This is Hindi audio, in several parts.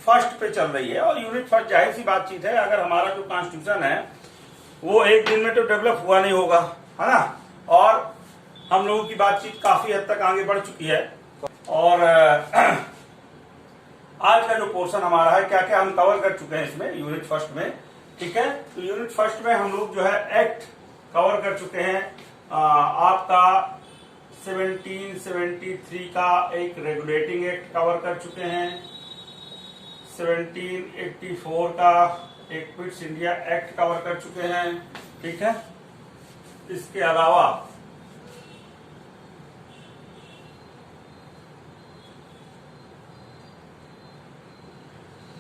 फर्स्ट पे चल रही है। और यूनिट फर्स्ट जाहिर सी बातचीत है, अगर हमारा जो कॉन्स्टिट्यूशन है वो एक दिन में तो डेवलप हुआ नहीं होगा, है ना। और हम लोगों की बातचीत काफी हद तक आगे बढ़ चुकी है। और आज का जो पोर्शन हमारा है, क्या क्या हम कवर कर चुके हैं इसमें यूनिट फर्स्ट में, ठीक है। तो यूनिट फर्स्ट में हम लोग जो है एक्ट कवर कर चुके हैं। आपका 1773 का एक रेगुलेटिंग एक्ट कवर कर चुके हैं। 1784 का एक क्विट्स इंडिया एक्ट कवर कर चुके हैं, ठीक है। इसके अलावा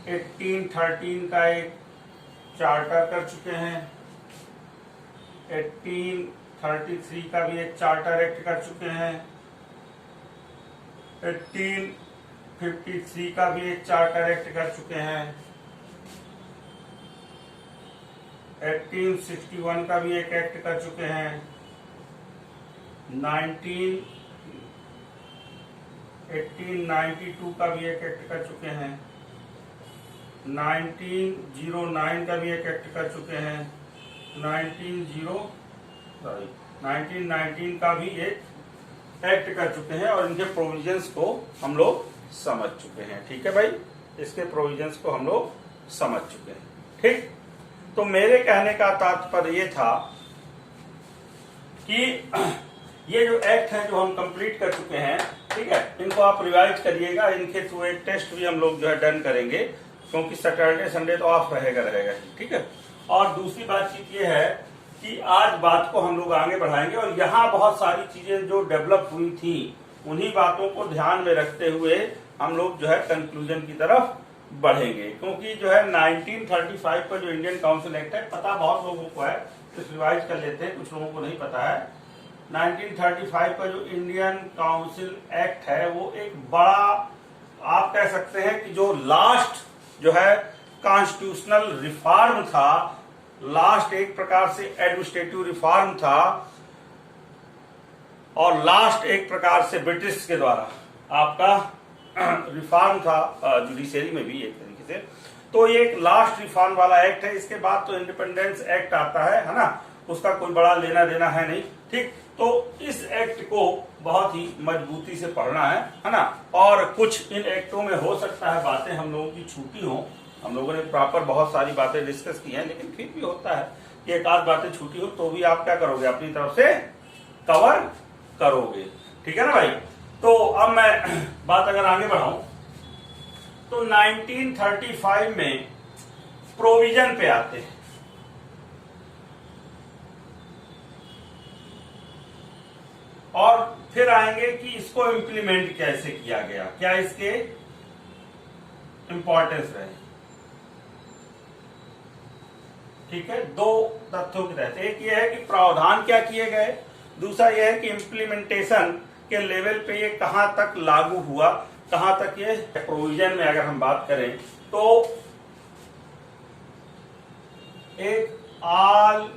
1813 का एक चार्टर कर चुके हैं। 1833 का भी एक चार्टर एक्ट कर चुके हैं। 1853 का भी एक चार्टर एक्ट कर चुके हैं। 1861 का भी एक एक्ट कर चुके हैं। 1892 का भी एक एक्ट कर चुके हैं। 1909 का भी एक एक्ट कर चुके हैं। 1919 का भी एक एक्ट कर चुके हैं। और इनके प्रोविजंस को हम लोग समझ चुके हैं, ठीक है भाई। इसके प्रोविजंस को हम लोग समझ चुके हैं, ठीक। तो मेरे कहने का तात्पर्य ये था कि ये जो एक्ट है जो हम कंप्लीट कर चुके हैं, ठीक है, इनको आप रिवाइज करिएगा। इनके थ्रू एक टेस्ट भी हम लोग जो है डन करेंगे, क्योंकि सैटरडे संडे तो ऑफ रहेगा, ठीक है। और दूसरी बातचीत ये है कि आज बात को हम लोग आगे बढ़ाएंगे और यहाँ बहुत सारी चीजें जो डेवलप हुई थी उन्हीं बातों को ध्यान में रखते हुए हम लोग जो है कंक्लूजन की तरफ बढ़ेंगे। क्योंकि जो है 1935 का जो इंडियन काउंसिल एक्ट है, पता बहुत लोगों को है, तो रिवाइज कर लेते हैं, कुछ लोगों को नहीं पता है। 1935 का जो इंडियन काउंसिल एक्ट है वो एक बड़ा, आप कह सकते हैं कि जो लास्ट जो है कॉन्स्टिट्यूशनल रिफॉर्म था, लास्ट एक प्रकार से एडमिनिस्ट्रेटिव रिफॉर्म था, और लास्ट एक प्रकार से ब्रिटिश के द्वारा आपका रिफॉर्म था जुडिशरी में भी एक तरीके से। तो ये एक लास्ट रिफॉर्म वाला एक्ट है। इसके बाद तो इंडिपेंडेंस एक्ट आता है ना, उसका कोई बड़ा लेना देना है नहीं, ठीक। तो इस एक्ट को बहुत ही मजबूती से पढ़ना है ना। और कुछ इन एक्टों में हो सकता है बातें हम लोगों की छूटी हो, हम लोगों ने प्रॉपर बहुत सारी बातें डिस्कस की हैं, लेकिन फिर भी होता है कि एक आध बातें छूटी हो, तो भी आप क्या करोगे, अपनी तरफ से कवर करोगे, ठीक है ना भाई। तो अब मैं बात अगर आगे बढ़ाऊं तो 1935 में प्रोविजन पे आते हैं। और फिर आएंगे कि इसको इम्प्लीमेंट कैसे किया गया, क्या इसके इंपॉर्टेंस रहे, ठीक है। दो तथ्यों के तहत, एक ये है कि प्रावधान क्या किए गए, दूसरा यह है कि इम्प्लीमेंटेशन के लेवल पे ये कहां तक लागू हुआ, कहां तक ये प्रोविजन में अगर हम बात करें तो एक ऑल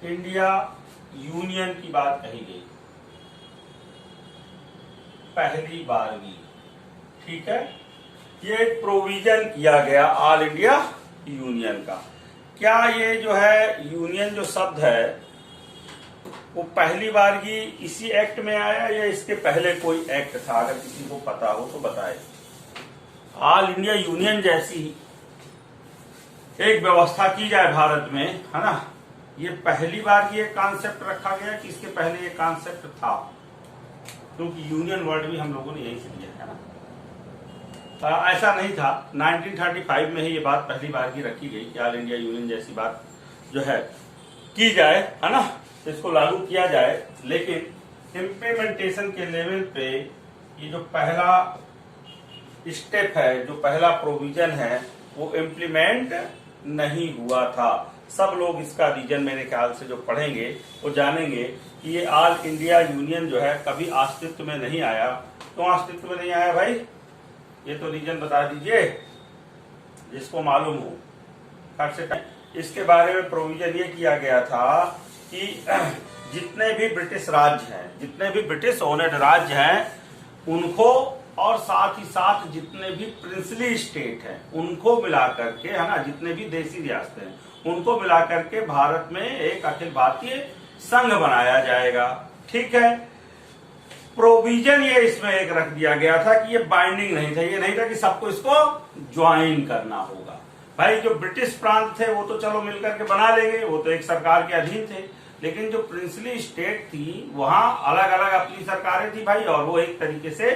इंडिया यूनियन की बात कही गई पहली बारगी, ठीक है। ये एक प्रोविजन किया गया ऑल इंडिया यूनियन का। क्या ये जो है यूनियन जो शब्द है वो पहली बारगी इसी एक्ट में आया या इसके पहले कोई एक्ट था? अगर किसी को पता हो तो बताए। ऑल इंडिया यूनियन जैसी एक व्यवस्था की जाए भारत में, है ना, ये पहली बार ये कॉन्सेप्ट रखा गया कि इसके पहले ये कॉन्सेप्ट था? क्योंकि यूनियन वर्ड भी हम लोगों ने यही से लिया है ना। ऐसा नहीं था। 1935 में ही ये बात पहली बार की रखी गई कि ऑल इंडिया यूनियन जैसी बात जो है की जाए, है ना, इसको लागू किया जाए। लेकिन इम्प्लीमेंटेशन के लेवल पे ये जो पहला स्टेप है, जो पहला प्रोविजन है, वो इम्प्लीमेंट नहीं हुआ था। सब लोग इसका रीजन मेरे ख्याल से जो पढ़ेंगे वो जानेंगे कि ये ऑल इंडिया यूनियन जो है कभी अस्तित्व में नहीं आया। क्यों अस्तित्व में नहीं आया भाई, ये तो रीजन बता दीजिए जिसको मालूम हो। खट से इसके बारे में प्रोविजन ये किया गया था कि जितने भी ब्रिटिश राज्य हैं, जितने भी ब्रिटिश ओनर्ड राज्य हैं, उनको और साथ ही साथ जितने भी प्रिंसली स्टेट हैं उनको मिला करके, है ना, जितने भी देसी रियासतें हैं उनको मिला करके भारत में एक अखिल भारतीय संघ बनाया जाएगा। ठीक है। प्रोविजन ये इसमें एक रख दिया गया था कि ये बाइंडिंग नहीं था, ये नहीं था कि सबको इसको ज्वाइन करना होगा। भाई जो ब्रिटिश प्रांत थे वो तो चलो मिलकर के बना लेंगे, वो तो एक सरकार के अधीन थे, लेकिन जो प्रिंसली स्टेट थी वहां अलग अलग अपनी सरकारें थी भाई, और वो एक तरीके से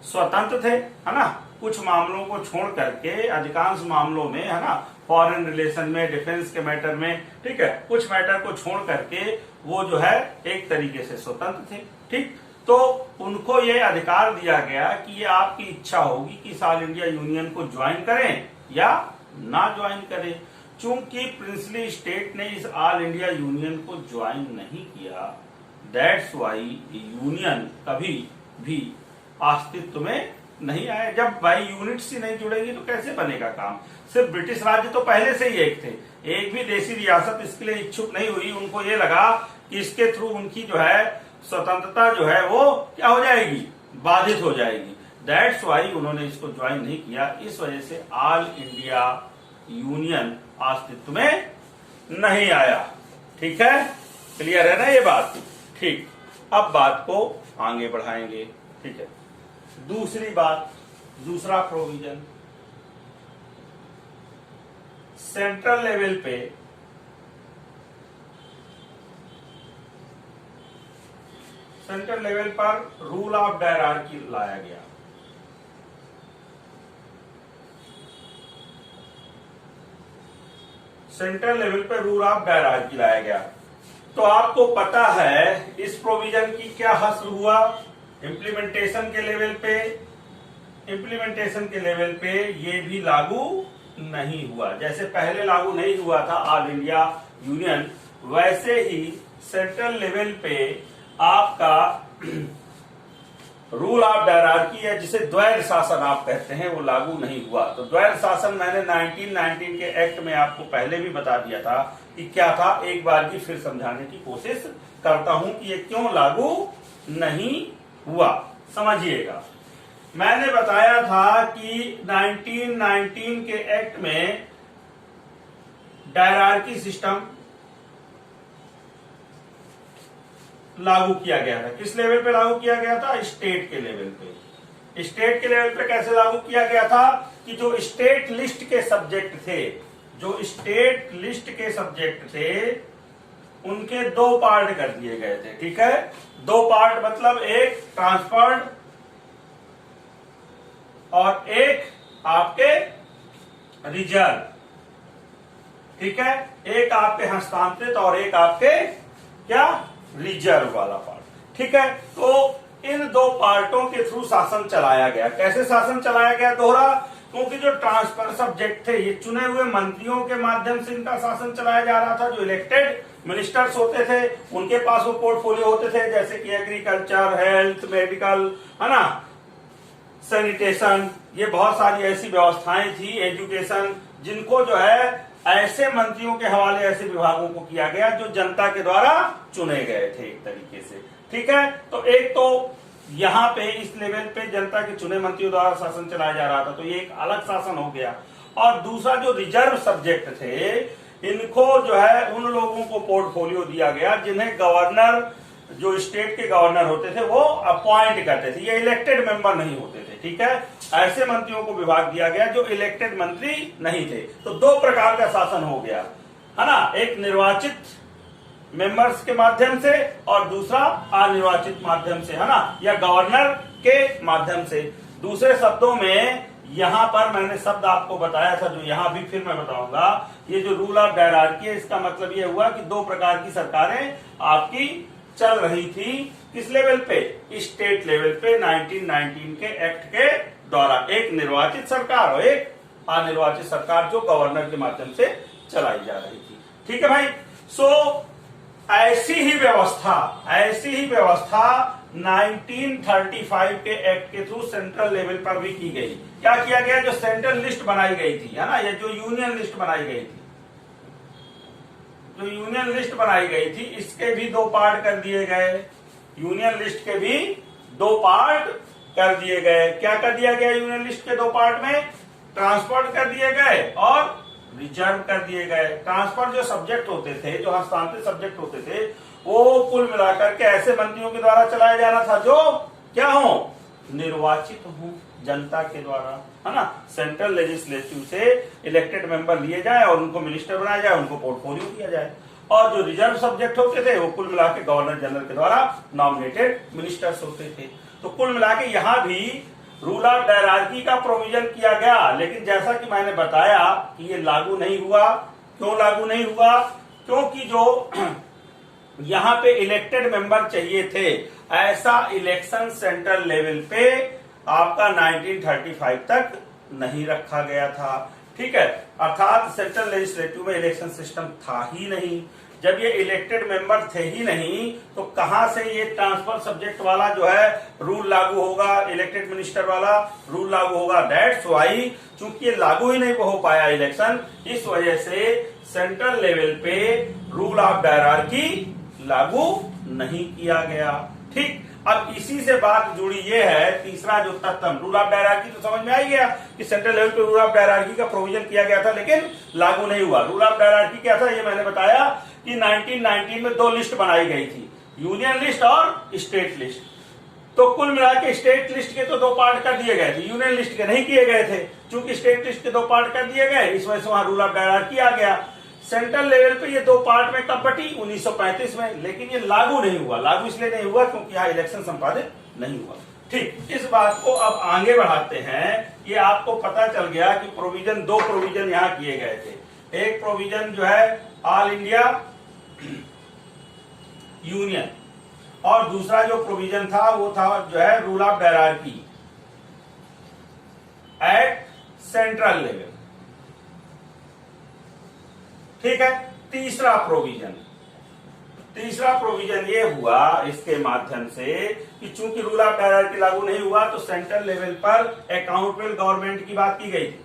स्वतंत्र थे, है ना। कुछ मामलों को छोड़ करके अधिकांश मामलों में, है ना, फॉरेन रिलेशन में, डिफेंस के मैटर में, ठीक है, कुछ मैटर को छोड़ करके वो जो है एक तरीके से स्वतंत्र थे। ठीक, तो उनको ये अधिकार दिया गया कि ये आपकी इच्छा होगी कि इस ऑल इंडिया यूनियन को ज्वाइन करें या ना ज्वाइन करें। चूंकि प्रिंसली स्टेट ने इस ऑल इंडिया यूनियन को ज्वाइन नहीं किया, दैट्स वाई यूनियन कभी भी अस्तित्व में नहीं आया। जब भाई यूनिट्स ही नहीं जुड़ेगी तो कैसे बनेगा काम। सिर्फ ब्रिटिश राज्य तो पहले से ही एक थे, एक भी देसी रियासत इसके लिए इच्छुक नहीं हुई। उनको ये लगा कि इसके थ्रू उनकी जो है स्वतंत्रता जो है वो क्या हो जाएगी, बाधित हो जाएगी। दैट्स वाई उन्होंने इसको ज्वाइन नहीं किया। इस वजह से ऑल इंडिया यूनियन अस्तित्व में नहीं आया। ठीक है, क्लियर है ना ये बात। ठीक, अब बात को आगे बढ़ाएंगे। ठीक है, दूसरी बात, दूसरा प्रोविजन, सेंट्रल लेवल पे पर रूल ऑफ डायरार्की लाया गया। सेंट्रल लेवल पे रूल ऑफ डायरार्की लाया गया। तो आपको पता है इस प्रोविजन की क्या हासिल हुआ इम्प्लीमेंटेशन के लेवल पे ये भी लागू नहीं हुआ। जैसे पहले लागू नहीं हुआ था ऑल इंडिया यूनियन, वैसे ही सेंट्रल लेवल पे आपका रूल ऑफ डायरार्की है, जिसे द्वैध शासन आप कहते हैं, वो लागू नहीं हुआ। तो द्वैध शासन मैंने 1919 के एक्ट में आपको पहले भी बता दिया था कि क्या था। एक बार की फिर समझाने की कोशिश करता हूं कि ये क्यों लागू नहीं हुआ, समझिएगा। मैंने बताया था कि 1919 के एक्ट में डायरार्की सिस्टम लागू किया गया था। किस लेवल पे लागू किया गया था, स्टेट के लेवल पे। स्टेट के लेवल पे कैसे लागू किया गया था कि जो स्टेट लिस्ट के सब्जेक्ट थे, उनके दो पार्ट कर दिए गए थे। ठीक है, दो पार्ट मतलब एक ट्रांसफर्ड और एक आपके रिजर्व। ठीक है, एक आपके हस्तांतरित और एक आपके क्या रिजर्व वाला पार्ट। ठीक है, तो इन दो पार्टों के थ्रू शासन चलाया गया। कैसे शासन चलाया गया दोहरा, क्योंकि जो ट्रांसफर सब्जेक्ट थे ये चुने हुए मंत्रियों के माध्यम से इनका शासन चलाया जा रहा था। जो इलेक्टेड मिनिस्टर्स होते थे उनके पास वो पोर्टफोलियो होते थे, जैसे कि एग्रीकल्चर, हेल्थ, मेडिकल, है ना, सैनिटेशन, ये बहुत सारी ऐसी व्यवस्थाएं थी, एजुकेशन, जिनको जो है ऐसे मंत्रियों के हवाले ऐसे विभागों को किया गया जो जनता के द्वारा चुने गए थे एक तरीके से। ठीक है, तो एक तो यहाँ पे इस लेवल पे जनता के चुने मंत्रियों द्वारा शासन चलाया जा रहा था, तो ये एक अलग शासन हो गया। और दूसरा जो रिजर्व सब्जेक्ट थे, इनको जो है उन लोगों को पोर्टफोलियो दिया गया जिन्हें गवर्नर, जो स्टेट के गवर्नर होते थे, वो अपॉइंट करते थे। ये इलेक्टेड मेंबर नहीं होते थे। ठीक है, ऐसे मंत्रियों को विभाग दिया गया जो इलेक्टेड मंत्री नहीं थे। तो दो प्रकार का शासन हो गया, है ना, एक निर्वाचित मेंबर्स के माध्यम से और दूसरा अनिर्वाचित माध्यम से, है ना, या गवर्नर के माध्यम से। दूसरे शब्दों में यहां पर मैंने शब्द आपको बताया था, जो यहां भी फिर मैं बताऊंगा, ये जो रूल ऑफ डायरार्की है, इसका मतलब ये हुआ कि दो प्रकार की सरकारें आपकी चल रही थी। किस लेवल पे, स्टेट लेवल पे 1919 के एक्ट के द्वारा। एक निर्वाचित सरकार और एक अनिर्वाचित सरकार जो गवर्नर के माध्यम से चलाई जा रही थी। ठीक है भाई, सो ऐसी ही व्यवस्था 1935 के एक्ट के थ्रू सेंट्रल लेवल पर भी की गई। क्या किया गया, जो सेंट्रल लिस्ट बनाई गई थी, है ना, ये जो यूनियन लिस्ट बनाई गई थी, इसके भी दो पार्ट कर दिए गए। यूनियन लिस्ट के भी दो पार्ट कर दिए गए। क्या कर दिया गया यूनियन लिस्ट के दो पार्ट में? ट्रांसफर कर दिए गए और रिजर्व कर दिए गए। ट्रांसफर जो सब्जेक्ट होते थे, जो हस्तांतरित सब्जेक्ट होते थे, वो कुल मिलाकर के ऐसे मंत्रियों के द्वारा चलाया जाना था जो क्या हो, निर्वाचित हो जनता के द्वारा, है ना। सेंट्रल लेजिस्लेटिव से इलेक्टेड मेंबर लिए जाए और उनको मिनिस्टर बनाया जाए, उनको पोर्टफोलियो दिया जाए। और जो रिजर्व सब्जेक्ट होते थे वो कुल मिलाकर गवर्नर जनरल के द्वारा नॉमिनेटेड मिनिस्टर्स होते थे। तो कुल मिलाकर यहाँ भी रूल ऑफ डायरार्की का प्रोविजन किया गया, लेकिन जैसा कि मैंने बताया कि ये लागू नहीं हुआ। क्यों लागू नहीं हुआ? क्योंकि जो यहाँ पे इलेक्टेड मेंबर चाहिए थे, ऐसा इलेक्शन सेंट्रल लेवल पे आपका 1935 तक नहीं रखा गया था। ठीक है, अर्थात सेंट्रल लेजिस्लेटिव में इलेक्शन सिस्टम था ही नहीं। जब ये इलेक्टेड मेंबर थे ही नहीं तो कहां से ये ट्रांसफर सब्जेक्ट वाला जो है रूल लागू होगा, इलेक्टेड मिनिस्टर वाला रूल लागू होगा? दैट्स व्हाई, चूंकि ये लागू ही नहीं हो पाया इलेक्शन, इस वजह से सेंट्रल लेवल पे रूल ऑफ डायरार्की लागू नहीं किया गया। ठीक, अब इसी से बात जुड़ी ये है, तीसरा जो तत्व, रूल ऑफ डायरार्की तो समझ में आ गया कि सेंट्रल लेवल पे रूल ऑफ डायरार्की का प्रोविजन किया गया था लेकिन लागू नहीं हुआ। रूल ऑफ डायरार्की क्या था ये मैंने बताया कि 1919 में दो लिस्ट बनाई गई थी, यूनियन लिस्ट और स्टेट लिस्ट। तो कुल मिला के स्टेट लिस्ट के तो दो पार्ट कर दिए गए थे, यूनियन लिस्ट के नहीं किए गए थे। चूंकि स्टेट लिस्ट के दो पार्ट कर दिए गए, इस वजह से वहां रूल ऑफ डायरार्की आ गया। सेंट्रल लेवल पे ये दो पार्ट में कब बटी? 1935 में। लेकिन ये लागू नहीं हुआ। लागू इसलिए नहीं हुआ क्योंकि यहाँ इलेक्शन संपादित नहीं हुआ। ठीक, इस बात को अब आगे बढ़ाते हैं। ये आपको पता चल गया कि प्रोविजन, दो प्रोविजन यहाँ किए गए थे। एक प्रोविजन जो है ऑल इंडिया यूनियन, और दूसरा जो प्रोविजन था वो था जो है rule of dyarchy at central level. ठीक है, तीसरा प्रोविजन ये हुआ इसके माध्यम से कि चूंकि रूल ऑफ डायरार्की लागू नहीं हुआ तो सेंट्रल लेवल पर अकाउंटेबल गवर्नमेंट की बात की गई थी।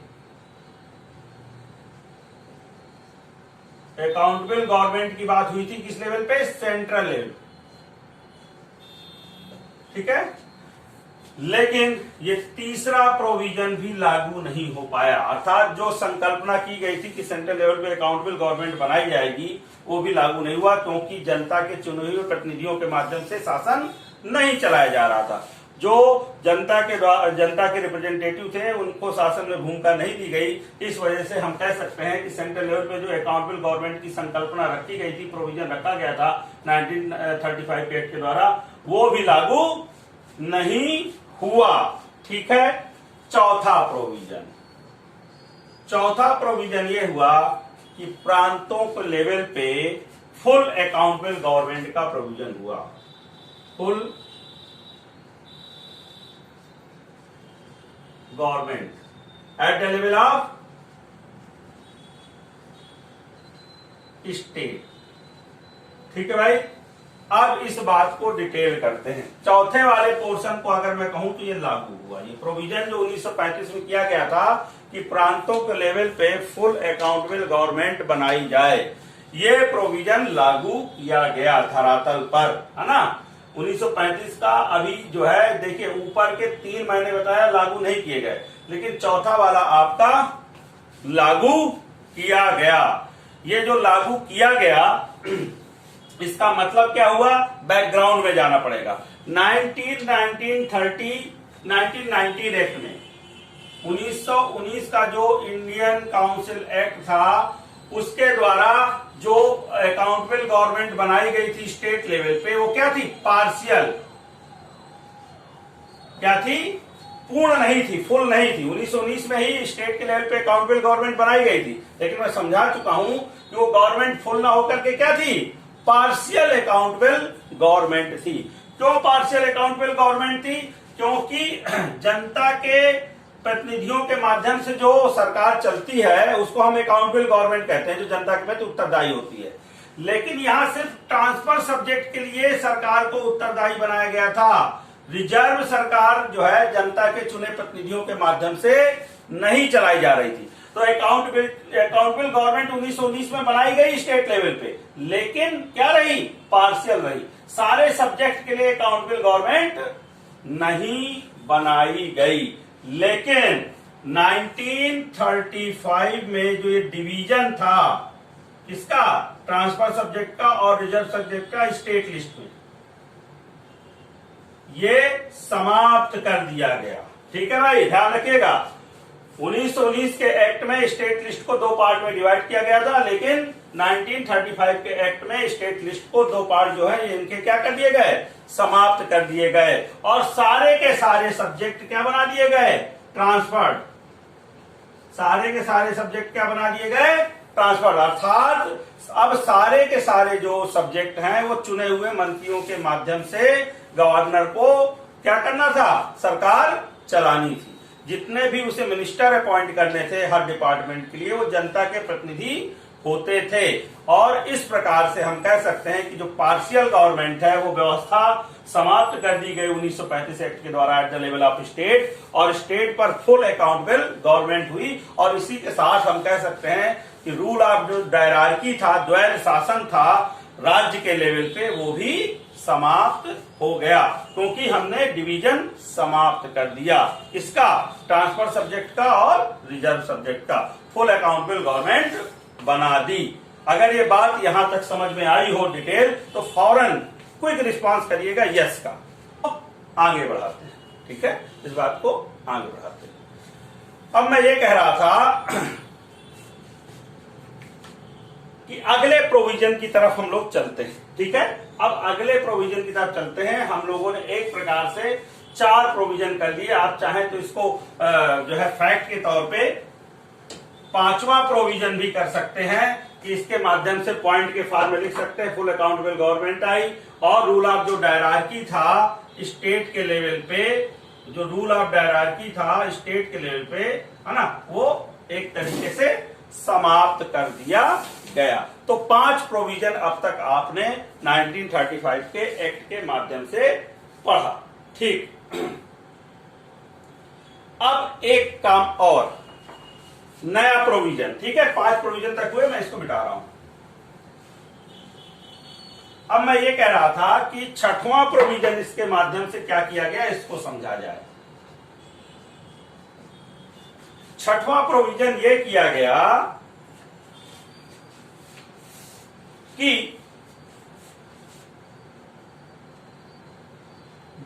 अकाउंटेबल गवर्नमेंट की बात हुई थी किस लेवल पे? Central level. ठीक है, लेकिन ये तीसरा प्रोविजन भी लागू नहीं हो पाया। अर्थात जो संकल्पना की गई थी कि सेंट्रल लेवल पे अकाउंटेबल गवर्नमेंट बनाई जाएगी, वो भी लागू नहीं हुआ क्योंकि जनता के चुने हुए प्रतिनिधियों के माध्यम से शासन नहीं चलाया जा रहा था। जो जनता के रिप्रेजेंटेटिव थे उनको शासन में भूमिका नहीं दी गई। इस वजह से हम कह सकते हैं कि सेंट्रल लेवल पे जो अकाउंटेबल गवर्नमेंट की संकल्पना रखी गई थी, प्रोविजन रखा गया था 1935 एक्ट के द्वारा, वो भी लागू नहीं हुआ। ठीक है, चौथा प्रोविजन ये हुआ कि प्रांतों के लेवल पे फुल अकाउंटेबल गवर्नमेंट का प्रोविजन हुआ। Full government at the level of state. ठीक है भाई, अब इस बात को डिटेल करते हैं। चौथे वाले पोर्शन को अगर मैं कहूं तो ये लागू हुआ। ये प्रोविजन जो 1935 में किया गया था कि प्रांतों के लेवल पे फुल अकाउंटेबल गवर्नमेंट बनाई जाए, ये प्रोविजन लागू किया गया धरातल पर, है ना। 1935 का अभी जो है देखिए, ऊपर के तीन मैंने बताया लागू नहीं किए गए, लेकिन चौथा वाला आपका लागू किया गया। ये जो लागू किया गया इसका मतलब क्या हुआ? बैकग्राउंड में जाना पड़ेगा। 1919 एक्ट में 1919 का जो इंडियन काउंसिल एक्ट था, उसके द्वारा जो अकाउंटेबल गवर्नमेंट बनाई गई थी स्टेट लेवल पे, वो क्या थी? पार्शियल। क्या थी? पूर्ण नहीं थी, फुल नहीं थी। 1919 में ही स्टेट के लेवल पे अकाउंटेबल गवर्नमेंट बनाई गई थी, लेकिन मैं समझा चुका हूं कि वो गवर्नमेंट फुल ना होकर के क्या थी? पार्शियल अकाउंटेबल गवर्नमेंट थी। क्यों पार्शियल अकाउंटेबल गवर्नमेंट थी? क्योंकि जनता के प्रतिनिधियों के माध्यम से जो सरकार चलती है उसको हम अकाउंटेबल गवर्नमेंट कहते हैं, जो जनता के प्रति उत्तरदायी होती है। लेकिन यहां सिर्फ ट्रांसफर सब्जेक्ट के लिए सरकार को उत्तरदायी बनाया गया था। रिजर्व सरकार जो है जनता के चुने प्रतिनिधियों के माध्यम से नहीं चलाई जा रही थी। तो अकाउंटेबल गवर्नमेंट 1919 में बनाई गई स्टेट लेवल पे, लेकिन क्या रही? पार्शियल रही। सारे सब्जेक्ट के लिए अकाउंटेबल गवर्नमेंट नहीं बनाई गई। लेकिन 1935 में जो ये डिवीजन था किसका, ट्रांसफर सब्जेक्ट का और रिजर्व सब्जेक्ट का स्टेट लिस्ट में, ये समाप्त कर दिया गया। ठीक है भाई, ध्यान रखिएगा। 1919 के एक्ट में स्टेट लिस्ट को 2 पार्ट में डिवाइड किया गया था, लेकिन 1935 के एक्ट में स्टेट लिस्ट को 2 पार्ट जो है इनके क्या कर दिए गए, समाप्त कर दिए गए, और सारे के सारे सब्जेक्ट क्या बना दिए गए, ट्रांसफर्ड। सारे के सारे सब्जेक्ट क्या बना दिए गए, ट्रांसफर्ड। अर्थात अब सारे के सारे जो सब्जेक्ट हैं वो चुने हुए मंत्रियों के माध्यम से गवर्नर को क्या करना था, सरकार चलानी थी। जितने भी उसे मिनिस्टर अपॉइंट करने थे हर डिपार्टमेंट के लिए, वो जनता के प्रतिनिधि होते थे। और इस प्रकार से हम कह सकते हैं कि जो पार्शियल गवर्नमेंट है वो व्यवस्था समाप्त कर दी गई 1935 एक्ट के द्वारा at the level of state, और स्टेट पर फुल अकाउंटेबल गवर्नमेंट हुई। और इसी के साथ हम कह सकते हैं कि रूल ऑफ जो डायरार्की था, द्वैध शासन था राज्य के लेवल पे, वो भी समाप्त हो गया, क्योंकि हमने डिवीजन समाप्त कर दिया। इसका, ट्रांसफर सब्जेक्ट का और रिजर्व सब्जेक्ट का, फुल अकाउंटेबल गवर्नमेंट बना दी। अगर ये बात यहां तक समझ में आई हो डिटेल, तो फौरन क्विक रिस्पांस करिएगा यस का। आगे बढ़ाते हैं, ठीक है, इस बात को आगे बढ़ाते हैं। अब मैं ये कह रहा था कि अगले प्रोविजन की तरफ हम लोग चलते हैं। ठीक है, अब अगले प्रोविजन की तरफ चलते हैं। हम लोगों ने एक प्रकार से 4 प्रोविजन कर लिए। आप चाहें तो इसको जो है फैक्ट के तौर पे 5वां प्रोविजन भी कर सकते हैं कि इसके माध्यम से पॉइंट के फॉर्म में लिख सकते हैं फुल अकाउंटेबल गवर्नमेंट आई, और रूल ऑफ जो डायरार्की था स्टेट के लेवल पे, जो रूल ऑफ डायरार्की था स्टेट के लेवल पे, है ना, वो एक तरीके से समाप्त कर दिया गया। तो 5 प्रोविजन अब तक आपने 1935 के एक्ट के माध्यम से पढ़ा। ठीक, अब एक काम और, नया प्रोविजन। ठीक है, 5 प्रोविजन तक हुए, मैं इसको मिटा रहा हूं। अब मैं ये कह रहा था कि 6वां प्रोविजन इसके माध्यम से क्या किया गया, इसको समझा जाए। 6वां प्रोविजन ये किया गया कि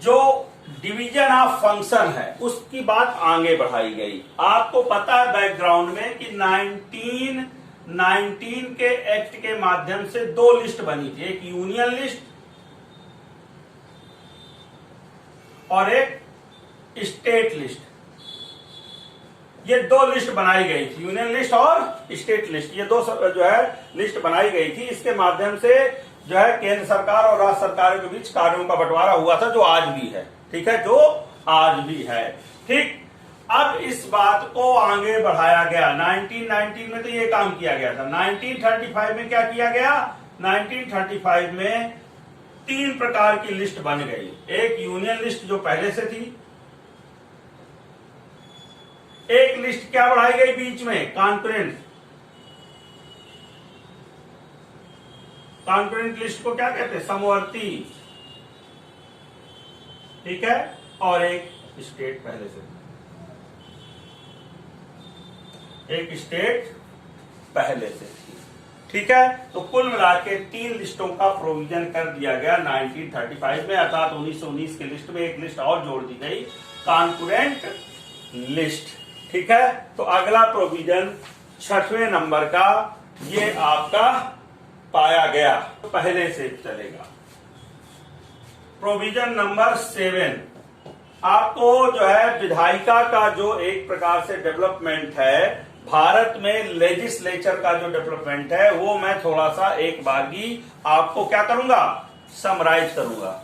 जो डिवीजन ऑफ फंक्शन है उसकी बात आगे बढ़ाई गई। आपको पता है बैकग्राउंड में कि 1919 के एक्ट के माध्यम से 2 लिस्ट बनी थी, एक यूनियन लिस्ट और एक स्टेट लिस्ट। ये 2 लिस्ट बनाई गई थी, यूनियन लिस्ट और स्टेट लिस्ट। ये 2 जो है लिस्ट बनाई गई थी। इसके माध्यम से जो है केंद्र सरकार और राज्य सरकारों के बीच कार्यों का बंटवारा हुआ था, जो आज भी है। ठीक है, जो आज भी है। ठीक, अब इस बात को आगे बढ़ाया गया। 1919 में तो ये काम किया गया था। 1935 में क्या किया गया, 1935 में 3 प्रकार की लिस्ट बन गई। एक यूनियन लिस्ट जो पहले से थी, एक लिस्ट क्या बढ़ाई गई बीच में, कॉन्करेंट। कॉन्करेंट लिस्ट को क्या कहते हैं, समवर्ती। ठीक है, और एक स्टेट पहले से, एक स्टेट पहले से थी। ठीक है, तो कुल मिला के 3 लिस्टों का प्रोविजन कर दिया गया 1935 में, अर्थात 1919 के लिस्ट में एक लिस्ट और जोड़ दी गई, कॉन्करेंट लिस्ट। ठीक है, तो अगला प्रोविजन 6वें नंबर का ये आपका पाया गया, तो पहले से चलेगा। प्रोविजन नंबर 7, आपको जो है विधायिका का जो एक प्रकार से डेवलपमेंट है, भारत में लेजिस्लेचर का जो डेवलपमेंट है, वो मैं थोड़ा सा एक बार ही आपको क्या करूंगा, समराइज करूंगा।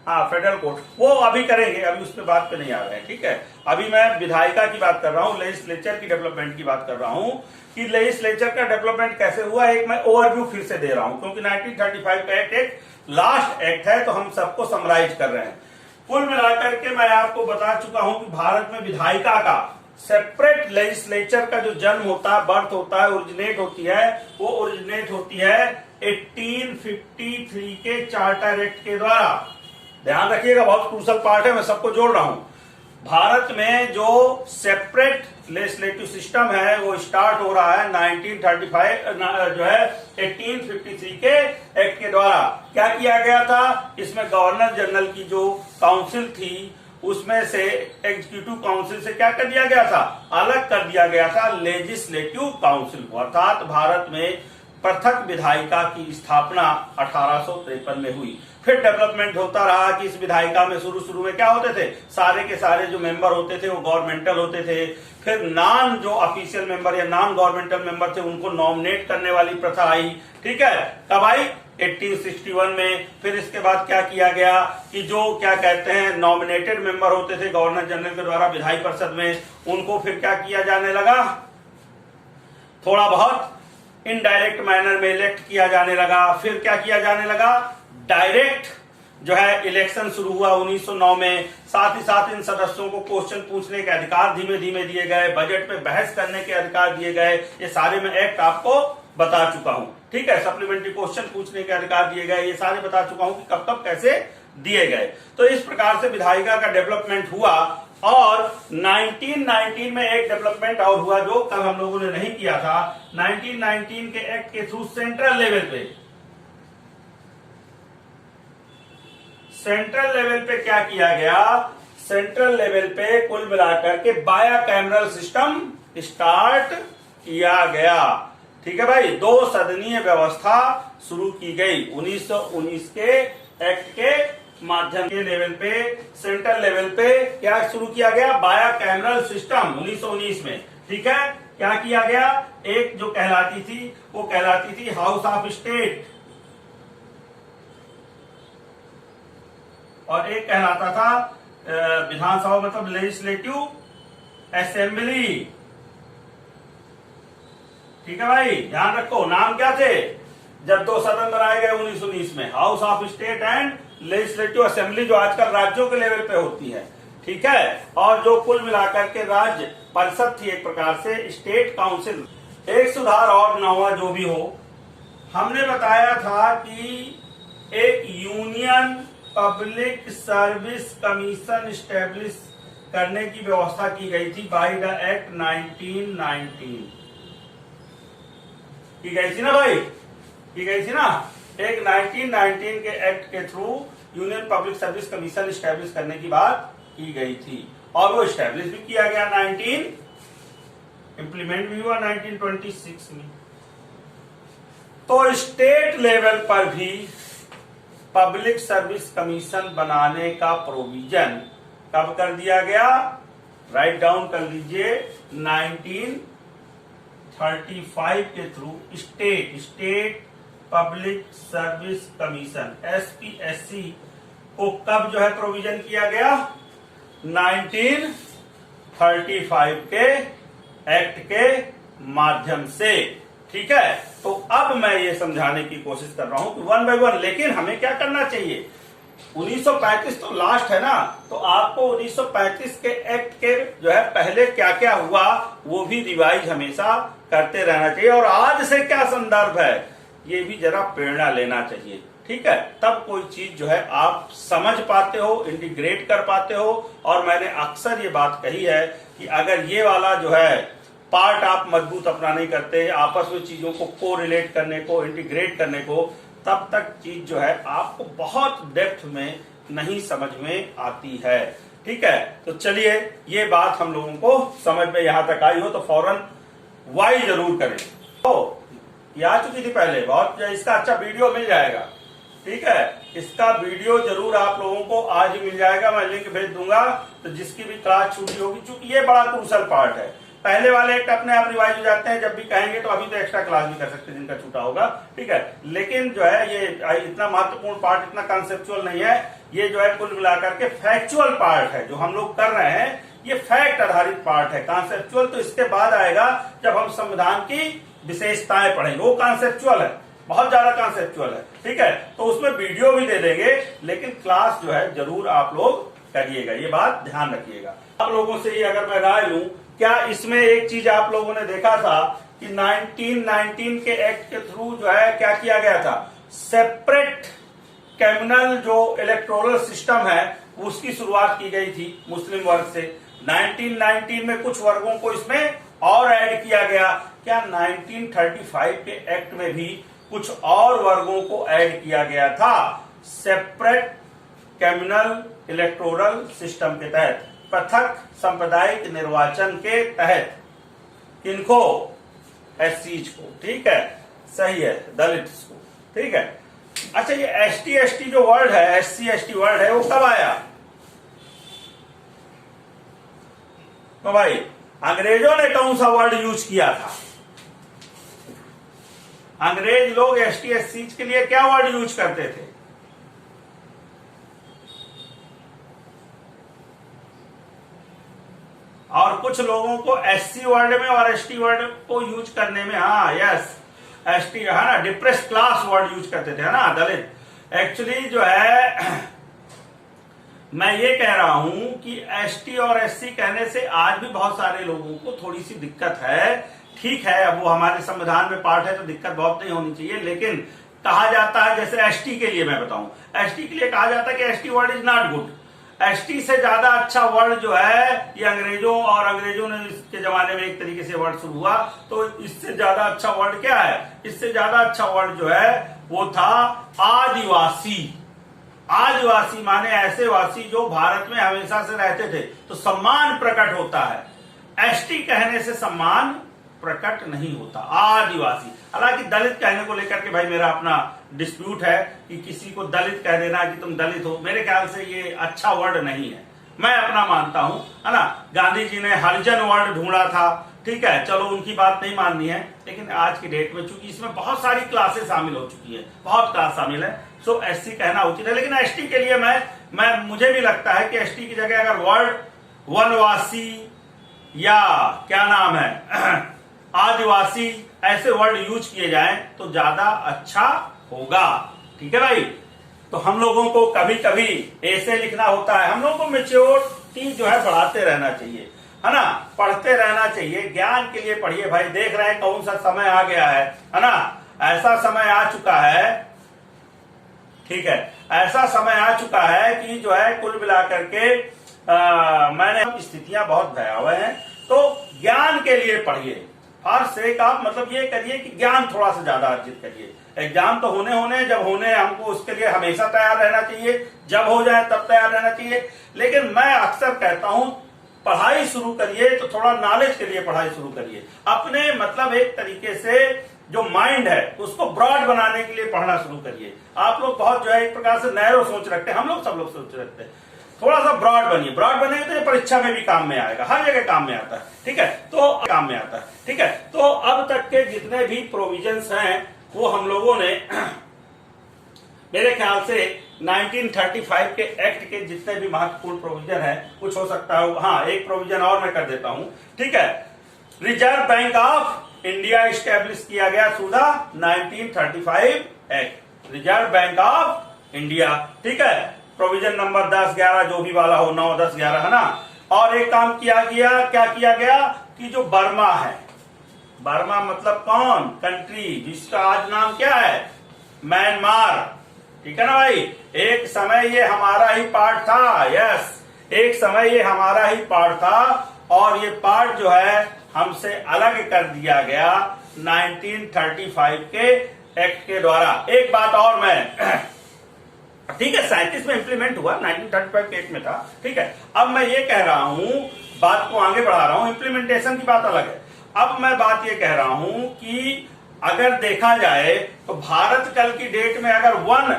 हाँ, फेडरल कोर्ट वो अभी करेंगे, अभी उस पर बात पे नहीं आ रहे हैं। ठीक है, अभी मैं विधायिका की बात कर रहा हूँ, लेजिस्लेचर की डेवलपमेंट की बात कर रहा हूँ कि लेजिस्लेचर का डेवलपमेंट कैसे हुआ। एक मैं ओवरव्यू फिर से दे रहा हूँ, क्योंकि 1935 का एक्ट एक लास्ट एक्ट है, तो हम सबको समराइज कर रहे हैं। कुल मिलाकर के मैं आपको बता चुका हूं कि भारत में विधायिका का सेपरेट लेजिस्लेचर का जो जन्म होता है, बर्थ होता है, ओरिजिनेट होती है, वो ओरिजिनेट होती है 1853 के चार्टर एक्ट के द्वारा। ध्यान रखिएगा, बहुत क्रूशल पार्ट है, मैं सबको जोड़ रहा हूं। भारत में जो सेपरेट लेजिस्लेटिव सिस्टम है वो स्टार्ट हो रहा है 1935 जो है 1853 के एक्ट के द्वारा। क्या किया गया था, इसमें गवर्नर जनरल की जो काउंसिल थी उसमें से एग्जीक्यूटिव काउंसिल से क्या कर दिया गया था, अलग कर दिया गया था लेजिस्लेटिव काउंसिल को। अर्थात भारत में पृथक विधायिका की स्थापना 1853 में हुई। फिर डेवलपमेंट होता रहा कि इस विधायिका में शुरू में क्या होते थे, सारे के सारे जो मेंबर होते थे वो गवर्नमेंटल होते थे। फिर नॉन जो ऑफिशियल मेंबर या नॉन गवर्नमेंटल मेंबर थे उनको नॉमिनेट करने वाली प्रथा आई। ठीक है, कब आई, 1861 में। फिर इसके बाद क्या किया गया कि जो क्या कहते हैं नॉमिनेटेड मेंबर होते थे गवर्नर जनरल के द्वारा विधायी परिषद में, उनको फिर क्या किया जाने लगा, थोड़ा बहुत इनडायरेक्ट मैनर में इलेक्ट किया जाने लगा। फिर क्या किया जाने लगा, डायरेक्ट जो है इलेक्शन शुरू हुआ 1909 में। साथ ही साथ इन सदस्यों को क्वेश्चन पूछने के अधिकार धीमे धीमे दिए गए, बजट पे बहस करने के अधिकार दिए गए। ये सारे मैं एक्ट आपको बता चुका हूं। ठीक है, सप्लीमेंट्री क्वेश्चन पूछने के अधिकार दिए गए, ये सारे बता चुका हूं कि कब कब कैसे दिए गए। तो इस प्रकार से विधायिका का डेवलपमेंट हुआ। और 1919 में एक डेवलपमेंट और हुआ जो कल हम लोगों ने नहीं किया था। 1919 के एक्ट के थ्रू सेंट्रल लेवल पे क्या किया गया, सेंट्रल लेवल पे कुल मिलाकर के बाया कैमरल सिस्टम स्टार्ट किया गया। ठीक है भाई, 2 सदनीय व्यवस्था शुरू की गई 1919 के एक्ट के माध्यम के लेवल पे। सेंट्रल लेवल पे क्या शुरू किया गया, बाया कैमरल सिस्टम 1919 में। ठीक है, क्या किया गया, एक जो कहलाती थी वो कहलाती थी हाउस ऑफ स्टेट और एक कहलाता था विधानसभा मतलब लेजिस्लेटिव असेंबली। ठीक है भाई, ध्यान रखो, नाम क्या थे जब 2 सदन बनाए गए 1919 में, house of state and legislative assembly, जो आजकल राज्यों के लेवल पे होती है। ठीक है, और जो कुल मिलाकर के राज्य परिषद थी एक प्रकार से, स्टेट काउंसिल। एक सुधार और नवा जो भी हो, हमने बताया था कि एक union public service commission establish करने की व्यवस्था की गई थी बाय द एक्ट 1919। की गई थी ना भाई, की गई थी ना। एक 1919 के एक्ट के through union public service commission establish करने की बात की गई थी और वो स्टैब्लिश भी किया गया 19 भी हुआ 1926 में। तो स्टेट लेवल पर भी पब्लिक सर्विस कमीशन बनाने का प्रोविजन कब कर दिया गया, राइट डाउन कर लीजिए, 1935 के through state public service commission SPSC को कब जो है प्रोविजन किया गया, 1935 के एक्ट के माध्यम से। ठीक है, तो अब मैं ये समझाने की कोशिश कर रहा हूं कि 1 by 1, लेकिन हमें क्या करना चाहिए, 1935 तो लास्ट है ना, तो आपको 1935 के एक्ट के जो है पहले क्या क्या हुआ वो भी रिवाइज हमेशा करते रहना चाहिए और आज से क्या संदर्भ है ये भी जरा प्रेरणा लेना चाहिए। ठीक है, तब कोई चीज जो है आप समझ पाते हो, इंटीग्रेट कर पाते हो। और मैंने अक्सर ये बात कही है कि अगर ये वाला जो है पार्ट आप मजबूत अपना नहीं करते, आपस में चीजों को कोरिलेट करने को, इंटीग्रेट करने को, तब तक चीज जो है आपको बहुत डेप्थ में नहीं समझ में आती है। ठीक है, तो चलिए ये बात हम लोगों को समझ में यहां तक आई हो तो फौरन वाई जरूर करें। तो ये आ चुकी थी पहले, बहुत इसका अच्छा वीडियो मिल जाएगा। ठीक है, इसका वीडियो जरूर आप लोगों को आज ही मिल जाएगा, मैं लिंक भेज दूंगा। तो जिसकी भी क्लास छूटी होगी, चूंकि ये बड़ा क्रूशल पार्ट है, पहले वाले एक्ट अपने आप रिवाइज हो जाते हैं, जब भी कहेंगे तो अभी तो एक्स्ट्रा क्लास भी कर सकते हैं जिनका छूटा होगा। ठीक है, लेकिन जो है ये इतना महत्वपूर्ण पार्ट, इतना कंसेप्चुअल नहीं है। ये जो है कुल मिलाकर के फैक्चुअल पार्ट है जो हम लोग कर रहे हैं, ये फैक्ट आधारित पार्ट है। कॉन्सेप्चुअल तो इसके बाद आएगा जब हम संविधान की विशेषताएं पढ़ेंगे, वो कॉन्सेप्चुअल है, बहुत ज्यादा कॉन्सेप्चुअल है। ठीक है, तो उसमें वीडियो भी दे देंगे, लेकिन क्लास जो है जरूर आप लोग करिएगा, ये बात ध्यान रखिएगा। आप लोगों से ही अगर मैं राय लूं, क्या इसमें एक चीज आप लोगों ने देखा था कि 1919 के एक्ट के थ्रू जो है क्या किया गया था, सेपरेट कम्युनल जो इलेक्टोरल सिस्टम है उसकी शुरुआत की गई थी मुस्लिम वर्ग से। 1919 में कुछ वर्गों को इसमें और ऐड किया गया। क्या 1935 के एक्ट में भी कुछ और वर्गों को ऐड किया गया था सेपरेट कम्युनल इलेक्टोरल सिस्टम के तहत, पृथक सांप्रदायिक निर्वाचन के तहत। किनको? एससीज को। ठीक है, सही है, दलित को। ठीक है। अच्छा, ये एसटी एसटी जो वर्ड है, एससी एसटी वर्ड है, वो कब आया? तो भाई अंग्रेजों ने कौन सा वर्ड यूज किया था? अंग्रेज लोग एसटी एससी के लिए क्या वर्ड यूज करते थे? और कुछ लोगों को एससी वर्ड में और एसटी वर्ड को यूज करने में, हाँ यस, एसटी है ना, डिप्रेस क्लास वर्ड यूज करते थे, है ना, दलित। एक्चुअली जो है मैं ये कह रहा हूं कि एसटी और एससी कहने से आज भी बहुत सारे लोगों को थोड़ी सी दिक्कत है। ठीक है, अब वो हमारे संविधान में पार्ट है तो दिक्कत बहुत नहीं होनी चाहिए, लेकिन कहा जाता है, जैसे एसटी के लिए मैं बताऊं, एसटी के लिए कहा जाता है कि ST word is not good. ST से ज्यादा अच्छा वर्ड जो है, ये अंग्रेजों ने इसके जमाने में एक तरीके से वर्ड शुरू हुआ, तो इससे ज्यादा अच्छा वर्ड क्या है? इससे ज्यादा अच्छा वर्ड जो है वो था आदिवासी। आदिवासी माने ऐसे वासी जो भारत में हमेशा से रहते थे, तो सम्मान प्रकट होता है। एसटी कहने से सम्मान प्रकट नहीं होता, आदिवासी। हालांकि दलित कहने को लेकर के भाई मेरा अपना डिस्प्यूट है कि किसी को दलित कह देना कि तुम दलित हो, मेरे ख्याल से ये अच्छा वर्ड नहीं है, मैं अपना मानता हूं, है ना। गांधी जी ने हरिजन वर्ड ढूंढा था, ठीक है, चलो उनकी बात नहीं माननी है, लेकिन आज की डेट में चूंकि इसमें बहुत सारी क्लासेस शामिल हो चुकी है, बहुत क्लास शामिल है, सो एससी कहना उचित है। लेकिन एसटी के लिए मैं मुझे भी लगता है कि एसटी की जगह अगर वर्ड वनवासी या क्या नाम है आदिवासी ऐसे वर्ड यूज किए जाएं तो ज्यादा अच्छा होगा। ठीक है भाई। तो हम लोगों को कभी कभी ऐसे लिखना होता है, हम लोगों को मैच्योरिटी जो है बढ़ाते रहना चाहिए, है ना, पढ़ते रहना चाहिए, ज्ञान के लिए पढ़िए भाई। देख रहे हैं कौन सा समय आ गया है ना, ऐसा समय आ चुका है, ठीक है, ऐसा समय आ चुका है कि जो है कुल मिलाकर के मैंने स्थितियां बहुत भयावह हैं, तो ज्ञान के लिए पढ़िए। हर से का मतलब ये करिए कि ज्ञान थोड़ा सा ज्यादा अर्जित करिए। एग्जाम तो होने जब होने हमको उसके लिए हमेशा तैयार रहना चाहिए, जब हो जाए तब तैयार रहना चाहिए। लेकिन मैं अक्सर कहता हूं पढ़ाई शुरू करिए तो थोड़ा नॉलेज के लिए पढ़ाई शुरू करिए, अपने मतलब एक तरीके से जो माइंड है उसको ब्रॉड बनाने के लिए पढ़ना शुरू करिए। आप लोग बहुत जो है एक प्रकार से नैरो सोच रखते हैं, हम लोग सब लोग सोच रखते हैं, थोड़ा सा ब्रॉड बनिए। ब्रॉड बनेंगे तो ये परीक्षा में भी काम में आएगा, हर जगह काम में आता है, ठीक है, तो काम में आता है, ठीक है। तो अब तक के जितने भी प्रोविजंस हैं वो हम लोगों ने मेरे ख्याल से 1935 के एक्ट के जितने भी महत्वपूर्ण प्रोविजन है, कुछ हो सकता है, हाँ एक प्रोविजन और मैं कर देता हूं, ठीक है। Reserve bank of India establish किया गया through the 1935 act, reserve bank of India, ठीक है। प्रोविजन नंबर 10, 11 जो भी वाला हो, 9, 10, 11, है ना। और एक काम किया गया, क्या किया गया कि जो बर्मा है, बर्मा मतलब कौन? कंट्री, जिसका आज नाम क्या है? म्यांमार, ठीक है ना भाई। एक समय ये हमारा ही पार्ट था, यस, एक समय ये हमारा ही पार्ट था, और ये पार्ट जो है हमसे अलग कर दिया गया 1935 के एक्ट के द्वारा। एक बात और मैं ठीक है, 37 में इंप्लीमेंट हुआ, 1935 के एक्ट में था, ठीक है। अब मैं ये कह रहा हूं, बात को आगे बढ़ा रहा हूं, इंप्लीमेंटेशन की बात अलग है। अब मैं बात ये कह रहा हूं कि अगर देखा जाए तो भारत कल की डेट में अगर वन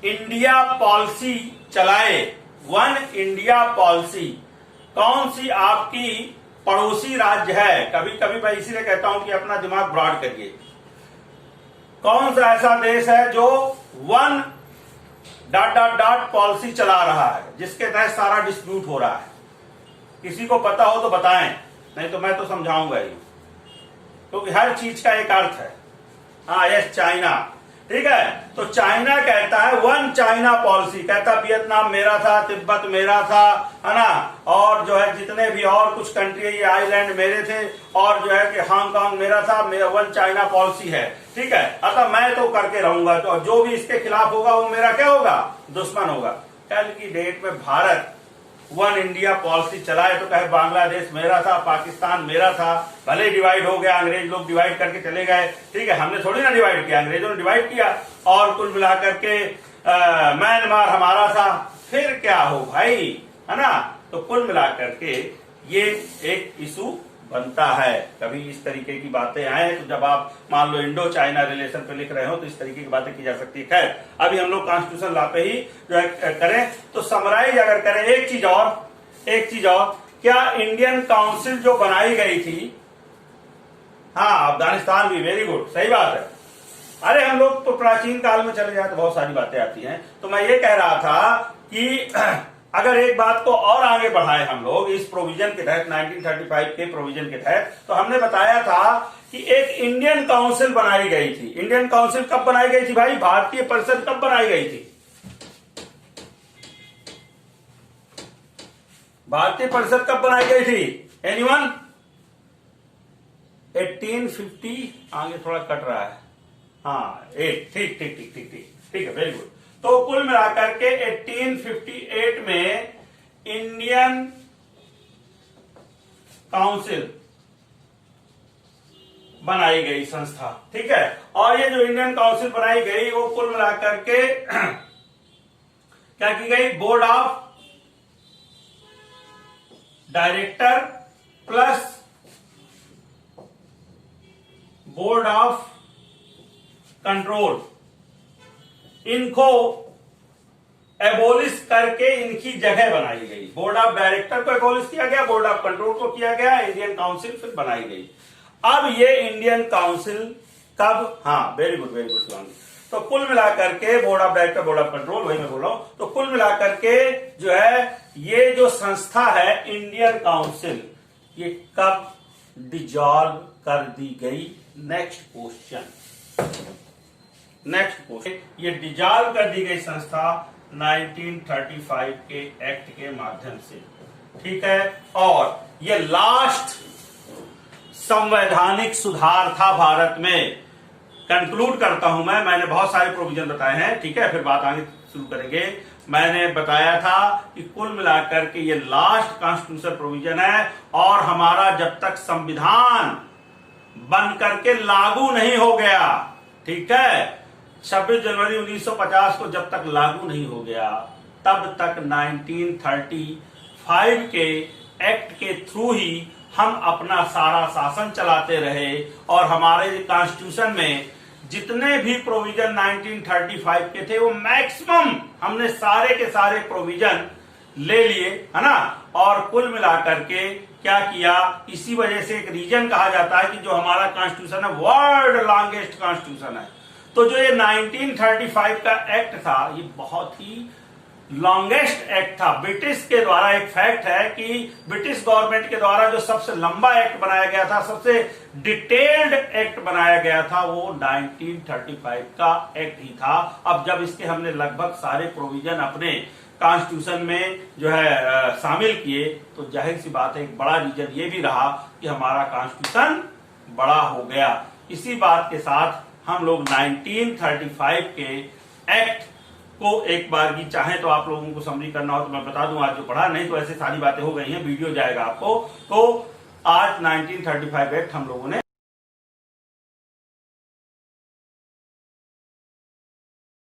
इंडिया पॉलिसी चलाए, वन इंडिया पॉलिसी, कौन सी आपकी पड़ोसी राज्य है, कभी कभी मैं इसीलिए कहता हूं कि अपना दिमाग ब्रॉड करिए, कौन सा ऐसा देश है जो वन ... पॉलिसी चला रहा है, जिसके तहत सारा डिस्प्यूट हो रहा है? किसी को पता हो तो बताएं, नहीं तो मैं तो समझाऊंगा ही, क्योंकि हर चीज का एक अर्थ है। हाँ यस, चाइना। ठीक है। तो चाइना कहता है वन चाइना पॉलिसी, कहता वियतनाम मेरा था, तिब्बत मेरा था, है ना, और जो है जितने भी और कुछ कंट्री है ये आइलैंड मेरे थे, और जो है कि हांगकांग मेरा था, मेरा वन चाइना पॉलिसी है, ठीक है। अतः मैं तो करके रहूंगा, तो जो भी इसके खिलाफ होगा वो मेरा क्या होगा, दुश्मन होगा। कल की डेट में भारत वन इंडिया पॉलिसी चलाए तो कहे बांग्लादेश मेरा था, पाकिस्तान मेरा था, भले डिवाइड हो गया, अंग्रेज लोग डिवाइड करके चले गए, ठीक है, हमने थोड़ी ना डिवाइड किया, अंग्रेजों ने डिवाइड किया, और कुल मिलाकर के म्यांमार हमारा था, फिर क्या हो भाई, है ना। तो कुल मिलाकर के ये एक इशू बनता है। कभी इस तरीके की बातें आए तो जब आप मान लो इंडो चाइना रिलेशन पे लिख रहे हो तो इस तरीके की बातें की जा सकती है। खैर, अभी हम लोग कॉन्स्टिट्यूशन लॉ पे ही जो है करें तो समराइज अगर करें, एक चीज और, क्या इंडियन काउंसिल जो बनाई गई थी, हाँ अफगानिस्तान भी, वेरी गुड, सही बात है। अरे हम लोग तो प्राचीन काल में चले जाए तो बहुत सारी बातें आती हैं। तो मैं ये कह रहा था कि अगर एक बात को और आगे बढ़ाए हम लोग इस प्रोविजन के तहत, 1935 के प्रोविजन के तहत, तो हमने बताया था कि एक इंडियन काउंसिल बनाई गई थी। इंडियन काउंसिल कब बनाई गई थी भाई? भारतीय परिषद कब बनाई गई थी? भारतीय परिषद कब बनाई गई थी? एनीवन? 1850, आगे थोड़ा कट रहा है, हाँ, ठीक है, वेरी गुड। तो कुल मिलाकर के 1858 में इंडियन काउंसिल बनाई गई संस्था, ठीक है। और ये जो इंडियन काउंसिल बनाई गई वो कुल मिलाकर के क्या की गई? Board of director plus board of control, इनको एबोलिश करके इनकी जगह बनाई गई। बोर्ड ऑफ डायरेक्टर को एबोलिश किया गया, बोर्ड ऑफ कंट्रोल को किया गया, इंडियन काउंसिल फिर बनाई गई। अब ये इंडियन काउंसिल कब, हाँ वेरी गुड शिवांगी। तो कुल मिलाकर के board of director, board of control, वही मैं बोल रहा हूं। तो कुल मिलाकर के जो है ये जो संस्था है इंडियन काउंसिल, ये कब डिजॉल्व कर दी गई? नेक्स्ट क्वेश्चन, ये डिजॉल्व कर दी गई संस्था 1935 के एक्ट के माध्यम से, ठीक है। और ये लास्ट संवैधानिक सुधार था भारत में। कंक्लूड करता हूं मैंने बहुत सारे प्रोविजन बताए हैं, ठीक है, फिर बात आगे शुरू करेंगे। मैंने बताया था कि कुल मिलाकर के ये लास्ट कॉन्स्टिट्यूशन प्रोविजन है, और हमारा जब तक संविधान बन करके लागू नहीं हो गया, ठीक है, 26 जनवरी 1950 को जब तक लागू नहीं हो गया, तब तक 1935 के एक्ट के थ्रू ही हम अपना सारा शासन चलाते रहे। और हमारे कॉन्स्टिट्यूशन में जितने भी प्रोविजन 1935 के थे वो मैक्सिमम हमने सारे के सारे प्रोविजन ले लिए, है ना। और कुल मिलाकर के क्या किया, इसी वजह से एक रीजन कहा जाता है कि जो हमारा कॉन्स्टिट्यूशन है वर्ल्ड लॉन्गेस्ट कॉन्स्टिट्यूशन है। तो जो ये 1935 का एक्ट था ये बहुत ही लॉन्गेस्ट एक्ट था। ब्रिटिश के द्वारा, एक फैक्ट है कि ब्रिटिश गवर्नमेंट के द्वारा जो सबसे लंबा एक्ट बनाया गया था, सबसे डिटेल्ड एक्ट बनाया गया था, वो 1935 का एक्ट ही था। अब जब इसके हमने लगभग सारे प्रोविजन अपने कॉन्स्टिट्यूशन में जो है शामिल किए, तो जाहिर सी बात है एक बड़ा रीजन ये भी रहा कि हमारा कॉन्स्टिट्यूशन बड़ा हो गया। इसी बात के साथ हम लोग 1935 के एक्ट को एक बार की चाहे तो आप लोगों को समरी करना हो तो मैं बता दूं, आज जो पढ़ा, नहीं तो ऐसे सारी बातें हो गई हैं, वीडियो जाएगा आपको। तो आज 1935 एक्ट हम लोगों ने